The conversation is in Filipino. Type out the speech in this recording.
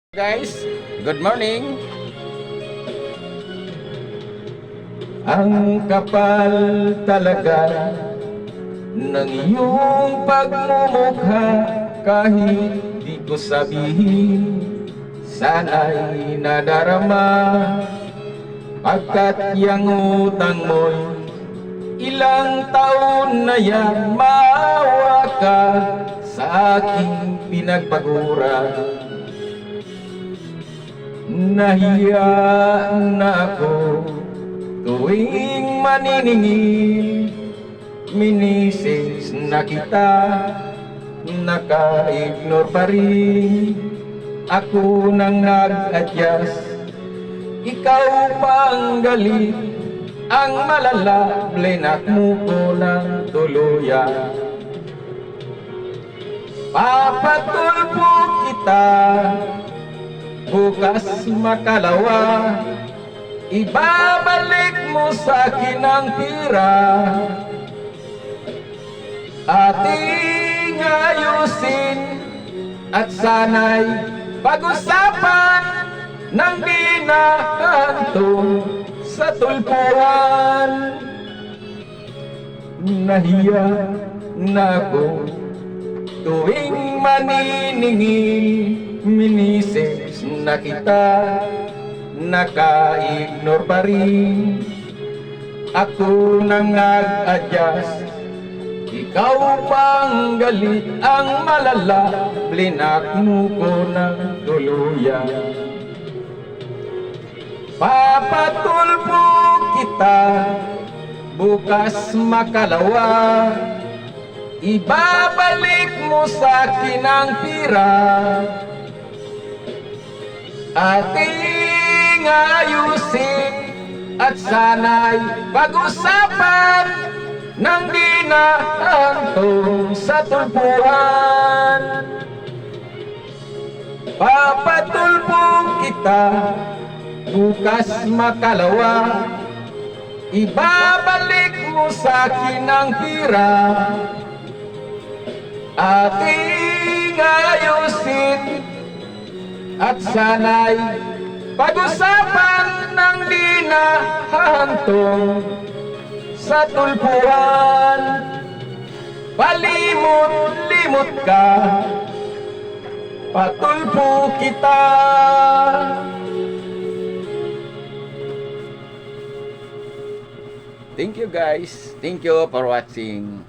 Guys, good morning. Ang kapal talaga ng iyong pagmumukha, kahit di ko sabihin, sana'y nadarama. Pagkat yang utang mo'y ilang taon na yan, maawa ka sa aking pinagpagura. Nahiya na ako tuwing maniningil, minisis na kita, naka-ignore pa rin. Ako nang nag-adjust, ikaw pang galit. Ang malala, blinak mo ko ng tuluyan. Papatulpo kita bukas makalawa, ibabalik mo sa akin ang pira. Ating ayusin at sana'y pag-usapan ng di nakahantong sa tulpuhan. Nahiya na ako tuwing maniningil, minisis na kita, naka-ignore pa rin. Ako nang nag-adjust, ikaw pang galit. Ang malala, blinak mo ko ng tuluyan. Papatulpo kita bukas makalawa, ibabalik mo sa akin ang pira. Ating ayusin at sana'y pag-usapan ng di nahantong sa tulpuhan. Papatulpong kita bukas makalawa, ibabalik mo sa akin ang pira. Ating ayusin at sana'y pag-usapan ng di nahahantong sa tulpuhan. Palimot-limot ka, patulpo kita. Thank you guys. Thank you for watching.